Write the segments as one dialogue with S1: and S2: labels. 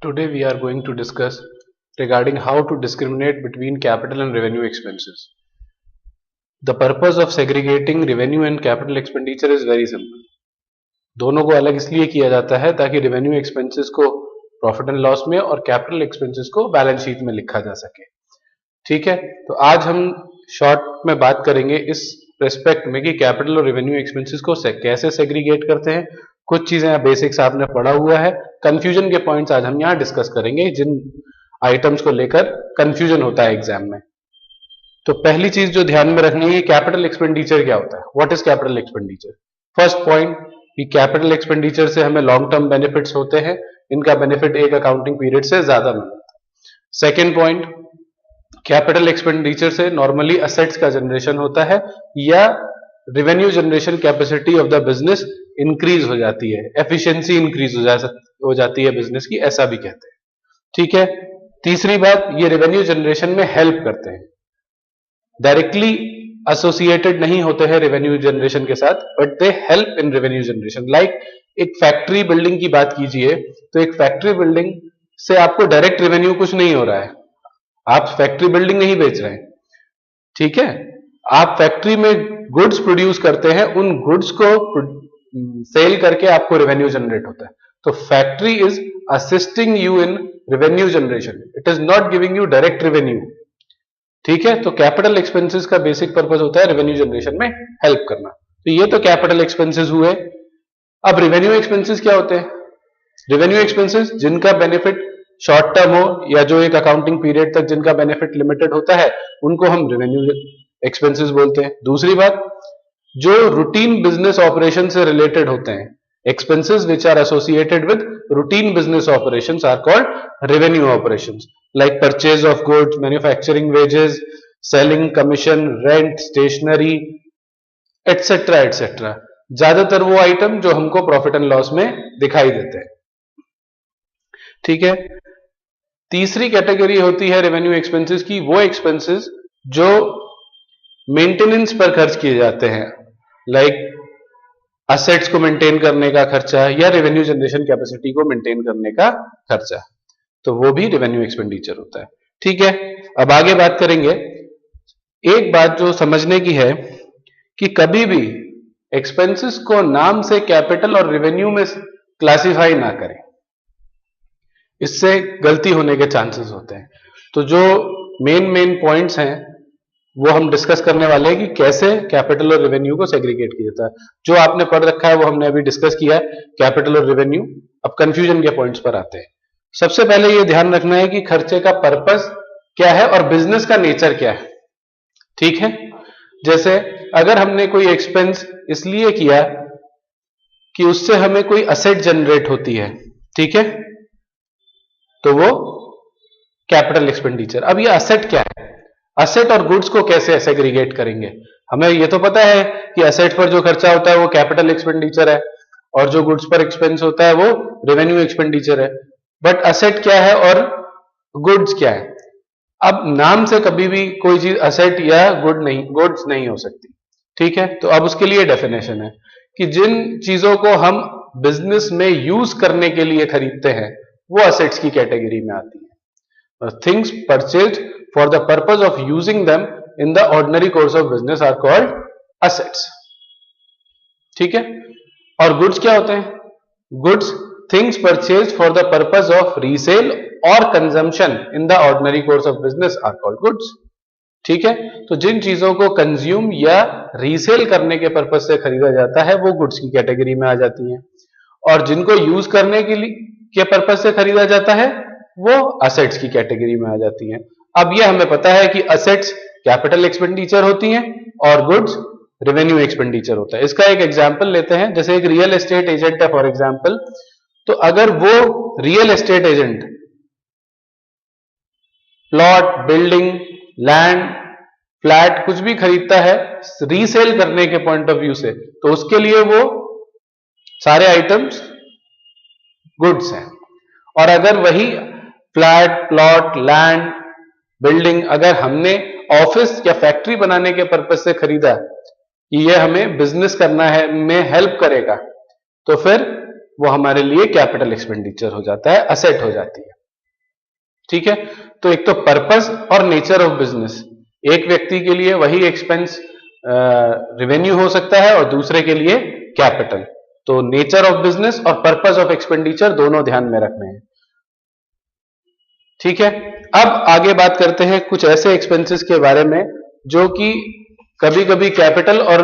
S1: Today we are going to discuss regarding how to discriminate between capital and revenue expenses. The purpose of segregating revenue and capital expenditure is very simple. दोनों को अलग इसलिए किया जाता है ताकि revenue expenses को profit and loss में और कैपिटल एक्सपेंसेस को बैलेंस शीट में लिखा जा सके। ठीक है, तो आज हम शॉर्ट में बात करेंगे इस रेस्पेक्ट में कि कैपिटल और रेवेन्यू एक्सपेंसेस को कैसे सेग्रीगेट करते हैं। कुछ चीजें बेसिक्स आपने पढ़ा हुआ है, कंफ्यूजन के पॉइंट्स आज हम यहाँ डिस्कस करेंगे जिन आइटम्स को लेकर कंफ्यूजन होता है एग्जाम में। तो पहली चीज जो ध्यान में रखनी है, कैपिटल एक्सपेंडिचर क्या होता है, what is capital expenditure. First point कि कैपिटल एक्सपेंडिचर से हमें लॉन्ग टर्म बेनिफिट्स होते हैं, इनका बेनिफिट एक अकाउंटिंग पीरियड से ज्यादा मिलता है। सेकेंड पॉइंट, कैपिटल एक्सपेंडिचर से नॉर्मली असेट्स का जनरेशन होता है या revenue generation capacity of the business increase हो जाती है, एफिशिएंसी इंक्रीज हो जाती है बिजनेस की, ऐसा भी कहते हैं। ठीक है, तीसरी बात, ये रेवेन्यू जनरेशन में हेल्प करते हैं, डायरेक्टली एसोसिएटेड नहीं होते हैं रेवेन्यू जनरेशन के साथ, but they help in revenue generation. Like एक फैक्ट्री बिल्डिंग की बात कीजिए, तो एक फैक्ट्री बिल्डिंग से आपको डायरेक्ट रेवेन्यू कुछ नहीं हो रहा है, आप फैक्ट्री बिल्डिंग नहीं बेच रहे हैं। ठीक है, आप फैक्ट्री में गुड्स प्रोड्यूस करते हैं, उन गुड्स को सेल करके आपको रेवेन्यू जनरेट होता है। तो factory is assisting you in revenue generation, it is not giving you direct revenue. ठीक है, तो कैपिटल एक्सपेंसेस का बेसिक पर्पस होता है रेवेन्यू जनरेशन में हेल्प करना। तो ये तो कैपिटल एक्सपेंसेस हुए। अब रेवेन्यू एक्सपेंसेस क्या होते हैं? रेवेन्यू एक्सपेंसेस जिनका बेनिफिट शॉर्ट टर्म हो या जो एक अकाउंटिंग पीरियड तक जिनका बेनिफिट लिमिटेड होता है, उनको हम रेवेन्यू एक्सपेंसेस बोलते हैं। दूसरी बात, जो रूटीन बिजनेस ऑपरेशन से रिलेटेड होते हैं, expenses which are associated with routine business operations are called revenue operations, like purchase of goods, manufacturing wages, selling commission, rent, stationery, etc etc। ज्यादातर वो आइटम जो हमको प्रॉफिट एंड लॉस में दिखाई देते हैं। ठीक है, तीसरी कैटेगरी होती है रेवेन्यू एक्सपेंसेस की, वो एक्सपेंसेस जो मेंटेनेंस पर खर्च किए जाते हैं, लाइक असेट्स को मेंटेन करने का खर्चा या रेवेन्यू जनरेशन कैपेसिटी को मेंटेन करने का खर्चा, तो वो भी रेवेन्यू एक्सपेंडिचर होता है। ठीक है, अब आगे बात करेंगे। एक बात जो समझने की है कि कभी भी एक्सपेंसेस को नाम से कैपिटल और रेवेन्यू में क्लासिफाई ना करें, इससे गलती होने के चांसेस होते हैं। तो जो मेन पॉइंट्स हैं वो हम डिस्कस करने वाले हैं कि कैसे कैपिटल और रेवेन्यू को सेग्रीगेट किया जाता है। जो आपने पढ़ रखा है वो हमने अभी डिस्कस किया है, कैपिटल और रेवेन्यू। अब कंफ्यूजन के पॉइंट्स पर आते हैं। सबसे पहले ये ध्यान रखना है कि खर्चे का पर्पस क्या है और बिजनेस का नेचर क्या है। ठीक है, जैसे अगर हमने कोई एक्सपेंस इसलिए किया कि उससे हमें कोई असेट जनरेट होती है, ठीक है, तो वो कैपिटल एक्सपेंडिचर। अब ये असेट क्या है, असेट और गुड्स को कैसे सेग्रीगेट करेंगे? हमें ये तो पता है कि असेट पर जो खर्चा होता है वो कैपिटल एक्सपेंडिचर है और जो गुड्स पर एक्सपेंस होता है वो रेवेन्यू एक्सपेंडिचर है। बट असेट क्या है और गुड्स क्या है? अब नाम से कभी भी कोई चीज असेट या गुड्स नहीं हो सकती। ठीक है, तो अब उसके लिए डेफिनेशन है कि जिन चीजों को हम बिजनेस में यूज करने के लिए खरीदते हैं वो असेट्स की कैटेगरी में आती है। Things purchased for the purpose of using them in the ordinary course of business are called assets। ठीक है, और गुड्स क्या होते हैं? Goods things purchased for the purpose of resale or consumption in the ordinary course of business are called goods। ठीक है, तो जिन चीजों को कंज्यूम या रीसेल करने के पर्पज से खरीदा जाता है वो गुड्स की कैटेगरी में आ जाती हैं, और जिनको यूज करने के पर्पज से खरीदा जाता है वो असेट्स की कैटेगरी में आ जाती हैं। अब ये हमें पता है कि असेट्स कैपिटल एक्सपेंडिचर होती हैं और गुड्स रेवेन्यू एक्सपेंडिचर होता है। इसका एक एग्जांपल लेते हैं, जैसे एक रियल एस्टेट एजेंट है फॉर एग्जांपल, तो अगर वो real estate agent plot, building, land, flat कुछ भी खरीदता है रीसेल करने के पॉइंट ऑफ व्यू से, तो उसके लिए वो सारे आइटम्स गुड्स हैं। और अगर वही फ्लैट, प्लॉट, लैंड, बिल्डिंग अगर हमने ऑफिस या फैक्ट्री बनाने के पर्पज से खरीदा कि ये हमें बिजनेस करना है में हेल्प करेगा, तो फिर वो हमारे लिए कैपिटल एक्सपेंडिचर हो जाता है, असेट हो जाती है। ठीक है, तो एक तो पर्पस और नेचर ऑफ बिजनेस, एक व्यक्ति के लिए वही एक्सपेंस रेवेन्यू हो सकता है और दूसरे के लिए कैपिटल। तो नेचर ऑफ बिजनेस और पर्पस ऑफ एक्सपेंडिचर दोनों ध्यान में रखने हैं। ठीक है, अब आगे बात करते हैं कुछ ऐसे एक्सपेंसेस के बारे में जो कि कभी कभी कैपिटल और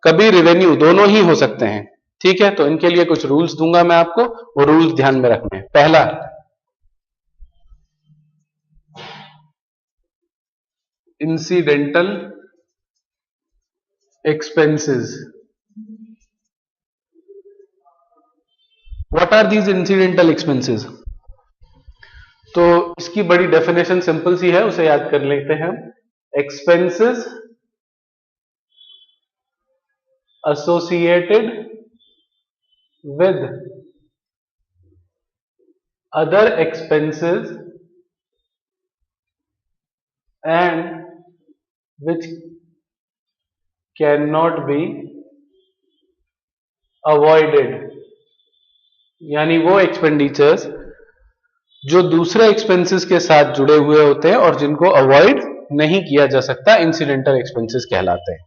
S1: कभी रेवेन्यू दोनों ही हो सकते हैं। ठीक है, तो इनके लिए कुछ रूल्स दूंगा मैं आपको, वो रूल्स ध्यान में रखने हैं। पहला, incidental expenses. What are these incidental expenses? तो इसकी बड़ी डेफिनेशन सिंपल सी है, उसे याद कर लेते हैं। Expenses associated with other expenses and which cannot be avoided, यानी वो एक्सपेंडिचर्स जो दूसरे एक्सपेंसेस के साथ जुड़े हुए होते हैं और जिनको अवॉइड नहीं किया जा सकता, इंसिडेंटल एक्सपेंसेस कहलाते हैं।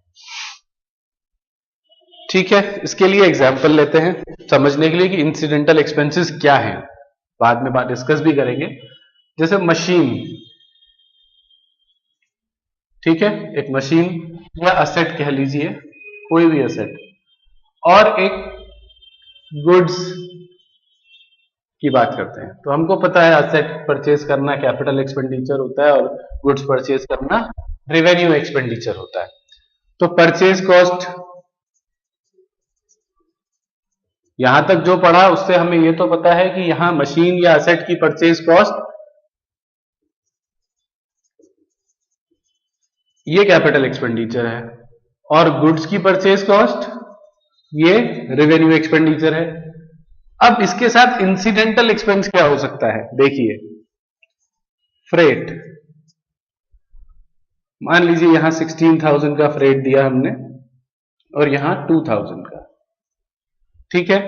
S1: ठीक है, इसके लिए एग्जांपल लेते हैं समझने के लिए कि इंसिडेंटल एक्सपेंसेस क्या हैं, बाद में डिस्कस भी करेंगे। जैसे मशीन, ठीक है, एक मशीन या असेट कह लीजिए, कोई भी असेट, और एक गुड्स की बात करते हैं। तो हमको पता है असेट परचेज करना कैपिटल एक्सपेंडिचर होता है और गुड्स परचेज करना रेवेन्यू एक्सपेंडिचर होता है। तो परचेज कॉस्ट, यहां तक जो पढ़ा उससे हमें यह तो पता है कि यहां मशीन या असेट की परचेज कॉस्ट ये कैपिटल एक्सपेंडिचर है और गुड्स की परचेज कॉस्ट ये रेवेन्यू एक्सपेंडिचर है। अब इसके साथ इंसिडेंटल एक्सपेंस क्या हो सकता है? देखिए, फ्रेट, मान लीजिए यहां 16,000 का फ्रेट दिया हमने और यहां 2,000 का। ठीक है,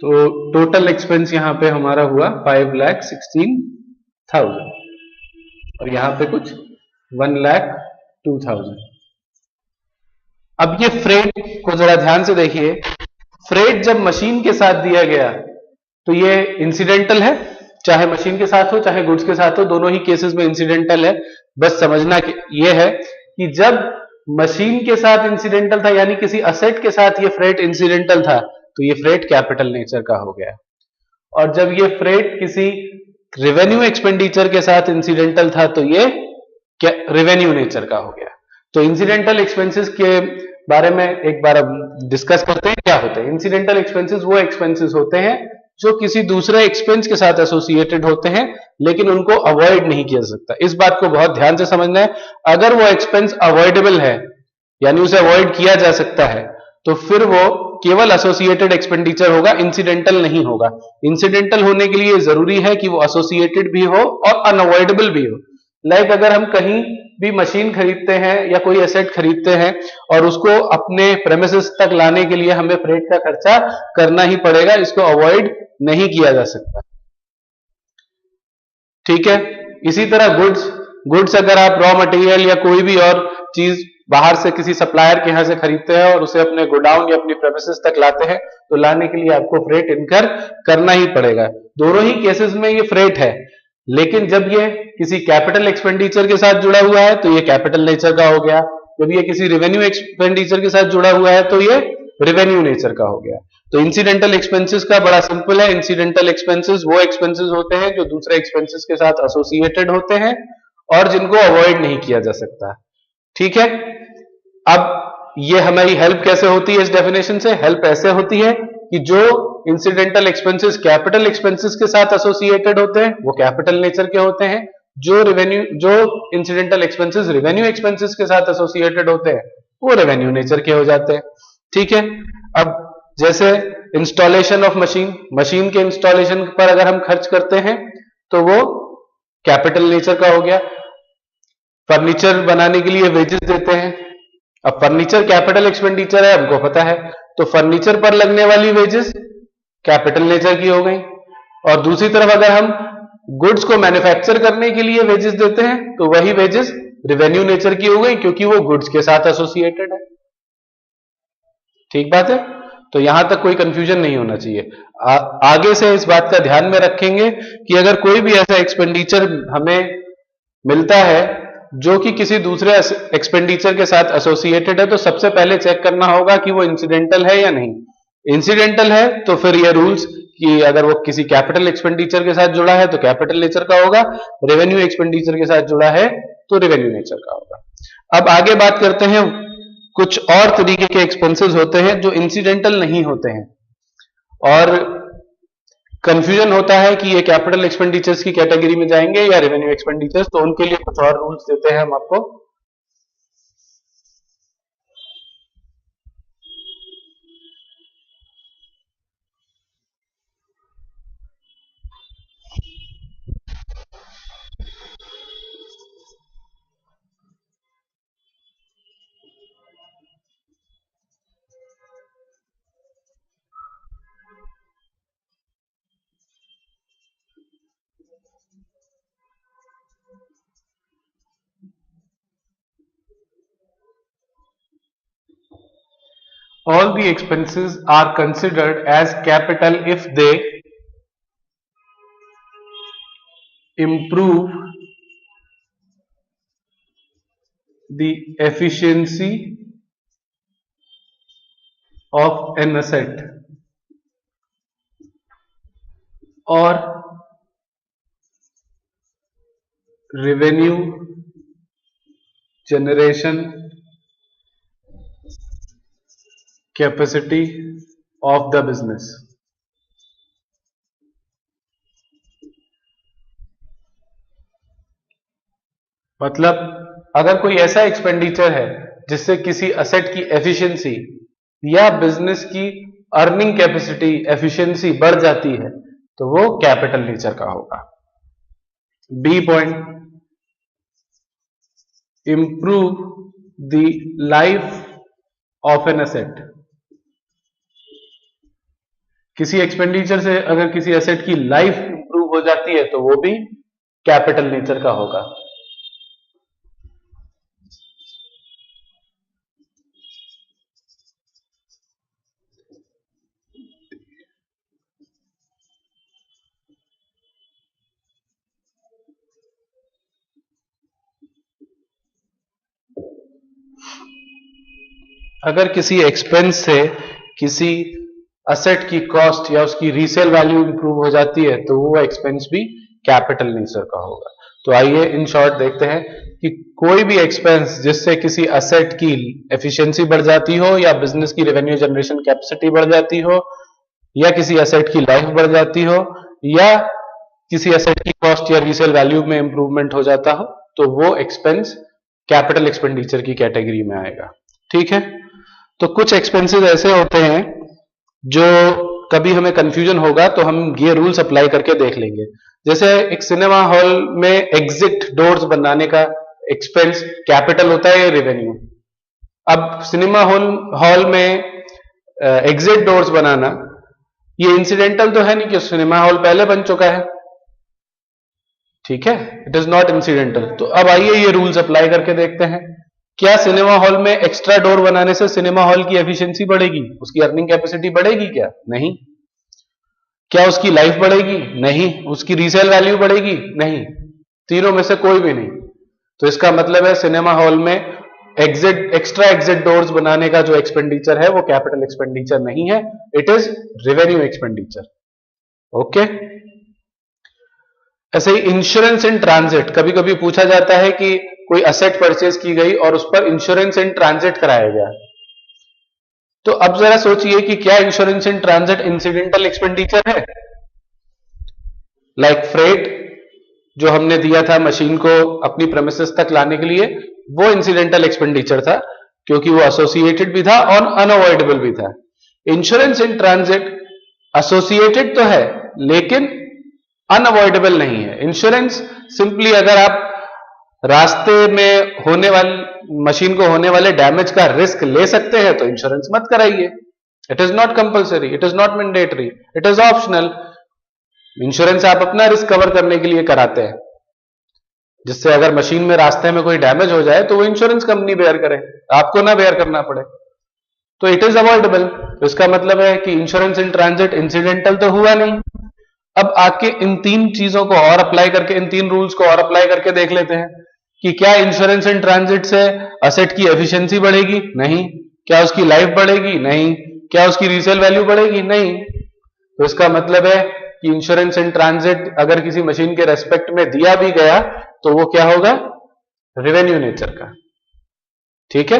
S1: तो टोटल एक्सपेंस यहां पे हमारा हुआ 5,16,000 और यहां पे कुछ 1,02,000। अब ये फ्रेट को जरा ध्यान से देखिए, फ्रेट जब मशीन के साथ दिया गया तो ये इंसिडेंटल है, चाहे मशीन के साथ हो चाहे गुड्स के साथ हो, दोनों ही केसेस में इंसिडेंटल है। बस समझना ये है कि जब मशीन के साथ इंसिडेंटल था, यानी किसी असेट के साथ ये फ्रेट इंसिडेंटल था, तो ये फ्रेट कैपिटल नेचर का हो गया। और जब ये फ्रेट किसी रेवेन्यू एक्सपेंडिचर के साथ इंसिडेंटल था, तो ये रेवेन्यू नेचर का हो गया। तो इंसिडेंटल एक्सपेंसेस के बारे में एक बार अब डिस्कस करते हैं क्या होते हैं। इंसिडेंटल एक्सपेंसेस वो एक्सपेंसेस होते हैं जो किसी दूसरे एक्सपेंस के साथ एसोसिएटेड होते हैं लेकिन उनको अवॉइड नहीं किया जा सकता। इस बात को बहुत ध्यान से समझना है। अगर वो एक्सपेंस अवॉइडेबल है, यानी उसे अवॉइड किया जा सकता है, तो फिर वो केवल एसोसिएटेड एक्सपेंडिचर होगा, इंसिडेंटल नहीं होगा। इंसिडेंटल होने के लिए जरूरी है कि वो एसोसिएटेड भी हो और अनअवॉइडेबल भी हो। लाइक अगर हम कहीं भी मशीन खरीदते हैं या कोई एसेट खरीदते हैं और उसको अपने प्रेमिसेस तक लाने के लिए हमें फ्रेट का खर्चा करना ही पड़ेगा, इसको अवॉइड नहीं किया जा सकता। ठीक है, इसी तरह गुड्स अगर आप रॉ मटेरियल या कोई भी और चीज बाहर से किसी सप्लायर के यहां से खरीदते हैं और उसे अपने गोडाउन या अपनी प्रेमिसेस तक लाते हैं, तो लाने के लिए आपको फ्रेट इनकर करना ही पड़ेगा। दोनों ही केसेस में ये फ्रेट है, लेकिन जब ये किसी कैपिटल एक्सपेंडिचर के साथ जुड़ा हुआ है तो ये कैपिटल नेचर का हो गया। जब ये किसी रेवेन्यू एक्सपेंडिचर के साथ जुड़ा हुआ है तो ये रेवेन्यू नेचर का हो गया। तो इंसिडेंटल एक्सपेंसेस का बड़ा सिंपल है। इंसिडेंटल एक्सपेंसेस वो एक्सपेंसेस होते हैं जो दूसरे एक्सपेंसेस के साथ एसोसिएटेड होते हैं और जिनको अवॉइड नहीं किया जा सकता। ठीक है, अब ये हमारी हेल्प कैसे होती है इस डेफिनेशन से? हेल्प ऐसे होती है कि जो इंसिडेंटल एक्सपेंसेस कैपिटल एक्सपेंसेस के साथ एसोसिएटेड होते हैं वो कैपिटल नेचर के होते हैं, जो इंसिडेंटल एक्सपेंसेस रेवेन्यू एक्सपेंसेस के साथ एसोसिएटेड होते हैं वो रेवेन्यू नेचर के हो जाते हैं। ठीक है, अब जैसे इंस्टॉलेशन ऑफ मशीन के इंस्टॉलेशन पर अगर हम खर्च करते हैं तो वो कैपिटल नेचर का हो गया। फर्नीचर बनाने के लिए वेजेस देते हैं, अब फर्नीचर कैपिटल एक्सपेंडिचर है, हमको पता है, तो फर्नीचर पर लगने वाली वेजेस कैपिटल नेचर की हो गई, और दूसरी तरफ अगर हम गुड्स को मैन्युफैक्चर करने के लिए वेजेस देते हैं तो वही वेजेस रेवेन्यू नेचर की हो गई, क्योंकि वो गुड्स के साथ एसोसिएटेड है। ठीक बात है, तो यहां तक कोई कंफ्यूजन नहीं होना चाहिए। आगे से इस बात का ध्यान में रखेंगे कि अगर कोई भी ऐसा एक्सपेंडिचर हमें मिलता है जो कि किसी दूसरे एक्सपेंडिचर के साथ एसोसिएटेड है, तो सबसे पहले चेक करना होगा कि वो इंसिडेंटल है या नहीं। इंसिडेंटल है तो फिर ये रूल्स कि अगर वो किसी कैपिटल एक्सपेंडिचर के साथ जुड़ा है तो कैपिटल नेचर का होगा, रेवेन्यू एक्सपेंडिचर के साथ जुड़ा है तो रेवेन्यू नेचर का होगा। अब आगे बात करते हैं, कुछ और तरीके के एक्सपेंसेस होते हैं जो इंसिडेंटल नहीं होते हैं, और कंफ्यूजन होता है कि ये कैपिटल एक्सपेंडिचर्स की कैटेगरी में जाएंगे या रेवेन्यू एक्सपेंडिचर्स, तो उनके लिए कुछ और रूल्स देते हैं हम आपको। All the expenses are considered as capital if they improve the efficiency of an asset or revenue generation capacity of the business। मतलब अगर कोई ऐसा एक्सपेंडिचर है जिससे किसी असेट की एफिशिएंसी या बिजनेस की अर्निंग कैपेसिटी एफिशिएंसी बढ़ जाती है तो वो कैपिटल नेचर का होगा। B point, improve the life of an asset. किसी एक्सपेंडिचर से अगर किसी एसेट की लाइफ इंप्रूव हो जाती है तो वो भी कैपिटल नेचर का होगा। अगर किसी एक्सपेंस से किसी असेट की कॉस्ट या उसकी रीसेल वैल्यू इंप्रूव हो जाती है तो वो एक्सपेंस भी कैपिटल नेचर का होगा। तो आइए इन शॉर्ट देखते हैं कि कोई भी एक्सपेंस जिससे किसी असेट की एफिशिएंसी बढ़ जाती हो या बिजनेस की रेवेन्यू जनरेशन कैपेसिटी बढ़ जाती हो या किसी असेट की लाइफ बढ़ जाती हो या किसी असेट की कॉस्ट या रीसेल वैल्यू में इंप्रूवमेंट हो जाता हो तो वो एक्सपेंस कैपिटल एक्सपेंडिचर की कैटेगरी में आएगा। ठीक है, तो कुछ एक्सपेंसेस ऐसे होते हैं जो कभी हमें कंफ्यूजन होगा तो हम ये रूल्स अप्लाई करके देख लेंगे। जैसे एक सिनेमा हॉल में एग्जिट डोर्स बनाने का एक्सपेंस कैपिटल होता है या रेवेन्यू? अब सिनेमा हॉल में एग्जिट डोर्स बनाना ये इंसिडेंटल तो है नहीं कि सिनेमा हॉल पहले बन चुका है। ठीक है, इट इज नॉट इंसिडेंटल। तो अब आइए ये रूल्स अप्लाई करके देखते हैं। क्या सिनेमा हॉल में एक्स्ट्रा डोर बनाने से सिनेमा हॉल की एफिशिएंसी बढ़ेगी, उसकी अर्निंग कैपेसिटी बढ़ेगी क्या? नहीं। क्या उसकी लाइफ बढ़ेगी? नहीं। उसकी रीसेल वैल्यू बढ़ेगी? नहीं। तीनों में से कोई भी नहीं। तो इसका मतलब है सिनेमा हॉल में एक्स्ट्रा एग्जिट डोर्स बनाने का जो एक्सपेंडिचर है वो कैपिटल एक्सपेंडिचर नहीं है, it is revenue expenditure. Okay, ऐसे ही इंश्योरेंस इन ट्रांजिट, कभी कभी पूछा जाता है कि कोई असेट परचेज की गई और उस पर इंश्योरेंस इन ट्रांजिट कराया गया, तो अब जरा सोचिए कि क्या insurance in transit incidental expenditure है? लाइक फ्रेट जो हमने दिया था मशीन को अपनी प्रेमिसेस तक लाने के लिए, वो इंसिडेंटल एक्सपेंडिचर था क्योंकि वो एसोसिएटेड भी था और अनअवॉइडेबल भी था। इंश्योरेंस इन ट्रांजिट एसोसिएटेड तो है लेकिन अनअवॉइडेबल नहीं है। इंश्योरेंस सिंपली अगर आप रास्ते में होने वाले मशीन को होने वाले डैमेज का रिस्क ले सकते हैं तो इंश्योरेंस मत कराइए। It is not compulsory, it is not mandatory, it is optional. Insurance आप अपना रिस्क कवर करने के लिए कराते हैं, जिससे अगर मशीन में रास्ते में कोई डैमेज हो जाए तो वो इंश्योरेंस कंपनी बेयर करे, आपको ना बेयर करना पड़े, तो इट इज अवॉइडेबल। तो इसका मतलब है कि इंश्योरेंस इन ट्रांजिट इंसिडेंटल तो हुआ नहीं। अब आके इन तीन चीजों को और अप्लाई करके, इन तीन रूल्स को और अप्लाई करके देख लेते हैं कि क्या इंश्योरेंस इन ट्रांजिट से असेट की एफिशिएंसी बढ़ेगी? नहीं। क्या उसकी लाइफ बढ़ेगी? नहीं। क्या उसकी रीसेल वैल्यू बढ़ेगी? नहीं। तो इसका मतलब है कि इंश्योरेंस इन ट्रांजिट अगर किसी मशीन के रेस्पेक्ट में दिया भी गया तो वो क्या होगा? रेवेन्यू नेचर का। ठीक है,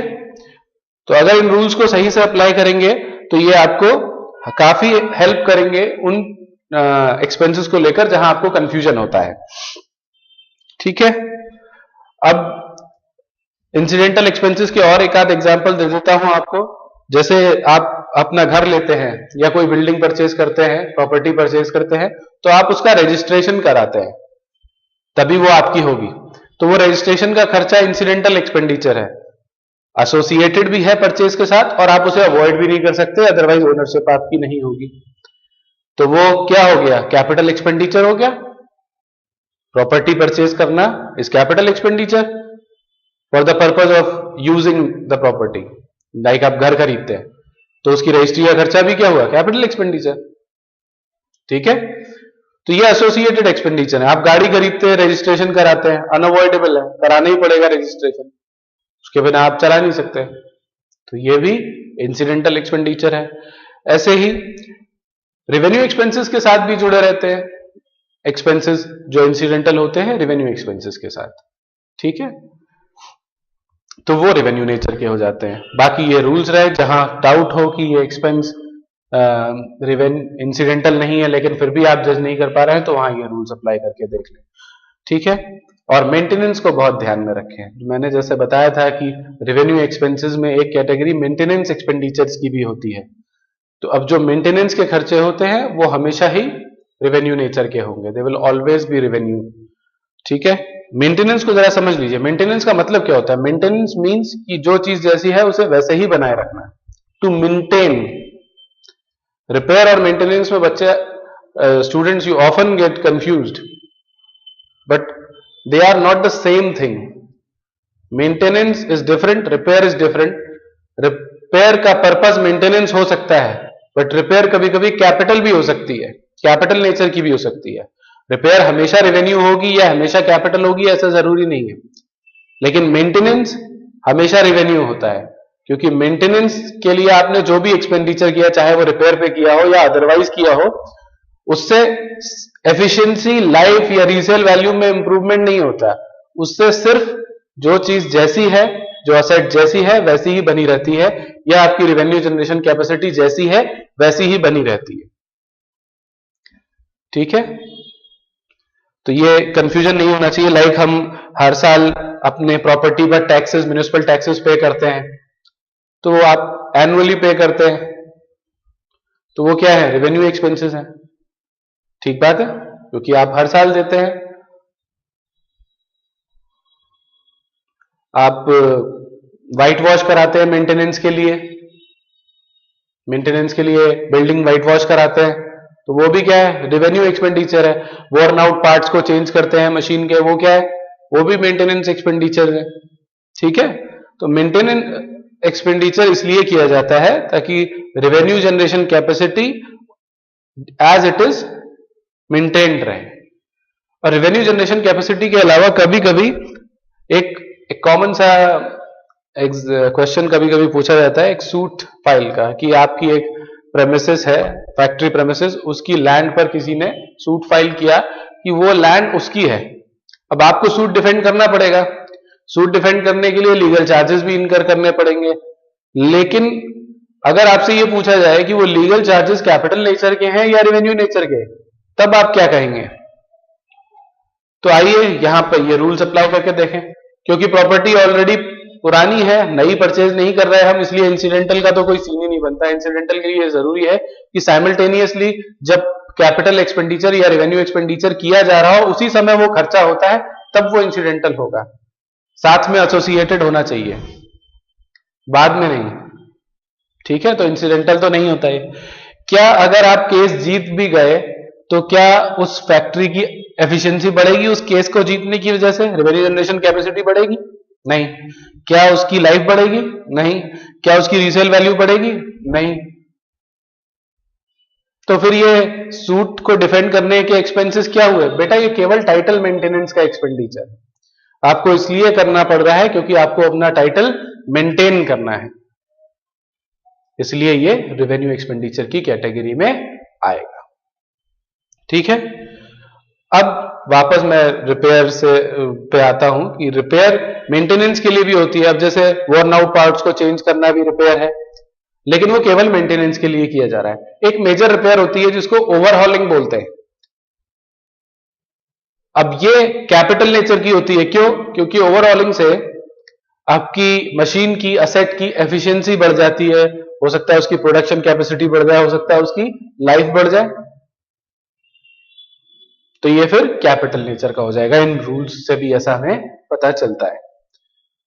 S1: तो अगर इन रूल्स को सही से अप्लाई करेंगे तो ये आपको काफी हेल्प करेंगे उन एक्सपेंसेस को लेकर जहां आपको कंफ्यूजन होता है। ठीक है, अब इंसिडेंटल एक्सपेंसेस के और एक आध एग्जांपल दे देता हूं आपको। जैसे आप अपना घर लेते हैं या कोई बिल्डिंग परचेज करते हैं, प्रॉपर्टी परचेज करते हैं, तो आप उसका रजिस्ट्रेशन कराते हैं, तभी वो आपकी होगी। तो वो रजिस्ट्रेशन का खर्चा इंसिडेंटल एक्सपेंडिचर है, एसोसिएटेड भी है परचेज के साथ, और आप उसे अवॉइड भी नहीं कर सकते, अदरवाइज ओनरशिप आपकी नहीं होगी। तो वो क्या हो गया? कैपिटल एक्सपेंडिचर हो गया। प्रॉपर्टी परचेज करना is capital expenditure for the purpose of using the property. Like आप घर खरीदते हैं तो उसकी रजिस्ट्री का खर्चा भी क्या हुआ? Capital expenditure. ठीक है, तो ये एसोसिएटेड एक्सपेंडिचर है। आप गाड़ी खरीदते हैं, रजिस्ट्रेशन कराते हैं, अनअवॉइडेबल है, कराना ही पड़ेगा रजिस्ट्रेशन, उसके बिना आप चला नहीं सकते, तो ये भी इंसिडेंटल एक्सपेंडिचर है। ऐसे ही रेवेन्यू एक्सपेंसेस के साथ भी जुड़े रहते हैं एक्सपेंसेस जो इंसिडेंटल होते हैं रेवेन्यू एक्सपेंसेस के साथ। ठीक है, तो वो रेवेन्यू नेचर के हो जाते हैं। बाकी ये रूल्स रहे, जहां डाउट हो कि ये एक्सपेंस इंसिडेंटल नहीं है लेकिन फिर भी आप जज नहीं कर पा रहे हैं, तो वहां ये रूल्स अप्लाई करके देख लें। ठीक है, और मेंटेनेंस को बहुत ध्यान में रखें। मैंने जैसे बताया था कि रेवेन्यू एक्सपेंसेस में एक कैटेगरी मेंटेनेंस एक्सपेंडिचर्स की भी होती है। तो अब जो मेंटेनेंस के खर्चे होते हैं वो हमेशा ही रेवेन्यू नेचर के होंगे, they will always be revenue. ठीक है, मेंटेनेंस को जरा समझ लीजिए। मेंटेनेंस का मतलब क्या होता है? मेंटेनेंस मींस कि जो चीज जैसी है उसे वैसे ही बनाए रखना, टू मेंटेन। रिपेयर और मेंटेनेंस में बच्चे students you often get confused, but they are not the same thing. Maintenance is different, repair is different. Repair का पर्पस मेंटेनेंस हो सकता है, बट रिपेयर कभी कभी कैपिटल भी हो सकती है, कैपिटल नेचर की भी हो सकती है। रिपेयर हमेशा रेवेन्यू होगी या हमेशा कैपिटल होगी ऐसा जरूरी नहीं है, लेकिन मेंटेनेंस हमेशा रेवेन्यू होता है, क्योंकि मेंटेनेंस के लिए आपने जो भी एक्सपेंडिचर किया, चाहे वो रिपेयर पे किया हो या अदरवाइज किया हो, उससे एफिशिएंसी, लाइफ या रीसेल वैल्यू में इंप्रूवमेंट नहीं होता। उससे सिर्फ जो चीज जैसी है, जो असेट जैसी है वैसी ही बनी रहती है, या आपकी रेवेन्यू जनरेशन कैपेसिटी जैसी है वैसी ही बनी रहती है। ठीक है, तो ये कंफ्यूजन नहीं होना चाहिए। लाइक हम हर साल अपने प्रॉपर्टी पर टैक्सेस, म्युनिसिपल टैक्सेस पे करते हैं, तो वो आप एनुअली पे करते हैं, तो वो क्या है? रेवेन्यू एक्सपेंसेस है। ठीक बात है, क्योंकि आप हर साल देते हैं। आप व्हाइट वॉश कराते हैं मेंटेनेंस के लिए, बिल्डिंग व्हाइट वॉश कराते हैं, तो वो भी क्या है? रेवेन्यू एक्सपेंडिचर है। वॉर्न आउट पार्ट्स को चेंज करते हैं मशीन के, वो क्या है? वो भी मेंटेनेंस एक्सपेंडिचर है। ठीक है, तो मेंटेनेंस एक्सपेंडिचर इसलिए किया जाता है ताकि revenue generation capacity as it is maintained रहे। और रेवेन्यू जनरेशन कैपेसिटी के अलावा कभी कभी एक कॉमन सा क्वेश्चन कभी कभी पूछा जाता है एक सूट फाइल का, कि आपकी एक प्रेमिसेस है, फैक्ट्री प्रेमिसेस, उसकी लैंड पर किसी ने सूट फाइल किया कि वो लैंड उसकी है। अब आपको सूट डिफेंड करना पड़ेगा, सूट डिफेंड करने के लिए लीगल चार्जेस भी इनकर करने पड़ेंगे। लेकिन अगर आपसे ये पूछा जाए कि वो लीगल चार्जेस कैपिटल नेचर के हैं या रेवेन्यू नेचर के, तब आप क्या कहेंगे? तो आइए यहां पर ये रूल्स अप्लाई करके देखें। क्योंकि प्रॉपर्टी ऑलरेडी पुरानी है, नई परचेज नहीं कर रहे हैं हम, इसलिए इंसिडेंटल का तो कोई सीन ही नहीं बनता। इंसिडेंटल के लिए जरूरी है कि साइमल्टेनियसली जब कैपिटल एक्सपेंडिचर या रेवेन्यू एक्सपेंडिचर किया जा रहा हो उसी समय वो खर्चा होता है, तब वो इंसिडेंटल होगा। साथ में एसोसिएटेड होना चाहिए, बाद में नहीं। ठीक है, तो इंसिडेंटल तो नहीं होता है। क्या अगर आप केस जीत भी गए तो क्या उस फैक्ट्री की एफिशिएंसी बढ़ेगी उस केस को जीतने की वजह से? रेवेन्यू जनरेशन कैपेसिटी बढ़ेगी? नहीं। क्या उसकी लाइफ बढ़ेगी? नहीं। क्या उसकी रीसेल वैल्यू बढ़ेगी? नहीं। तो फिर ये सूट को डिफेंड करने के एक्सपेंसेस क्या हुए? बेटा ये केवल टाइटल मेंटेनेंस का एक्सपेंडिचर आपको इसलिए करना पड़ रहा है क्योंकि आपको अपना टाइटल मेंटेन करना है, इसलिए ये रेवेन्यू एक्सपेंडिचर की कैटेगरी में आएगा। ठीक है, अब वापस मैं रिपेयर से पे आता हूं कि रिपेयर मेंटेनेंस के लिए भी होती है। अब जैसे वर्न आउट पार्ट्स को चेंज करना भी रिपेयर है, लेकिन वो केवल मेंटेनेंस के लिए किया जा रहा है। एक मेजर रिपेयर होती है जिसको ओवरहॉलिंग बोलते हैं। अब ये कैपिटल नेचर की होती है। क्यों? क्योंकि ओवरहॉलिंग से आपकी मशीन की असेट की एफिशिएंसी बढ़ जाती है, हो सकता है उसकी प्रोडक्शन कैपेसिटी बढ़ जाए, हो सकता है उसकी लाइफ बढ़ जाए, तो ये फिर कैपिटल नेचर का हो जाएगा। इन रूल्स से भी ऐसा हमें पता चलता है।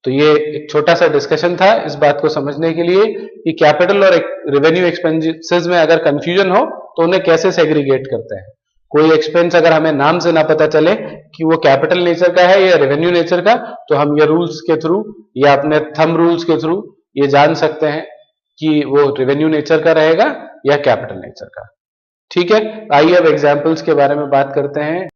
S1: तो ये एक छोटा सा डिस्कशन था इस बात को समझने के लिए कि कैपिटल और रेवेन्यू एक्सपेंसेस में अगर कंफ्यूजन हो तो उन्हें कैसे सेग्रीगेट करते हैं। कोई एक्सपेंस अगर हमें नाम से ना पता चले कि वो कैपिटल नेचर का है या रेवेन्यू नेचर का, तो हम ये रूल्स के थ्रू या अपने थंब रूल्स के थ्रू ये जान सकते हैं कि वो रेवेन्यू नेचर का रहेगा या कैपिटल नेचर का। ठीक है, आइए अब एग्जाम्पल्स के बारे में बात करते हैं।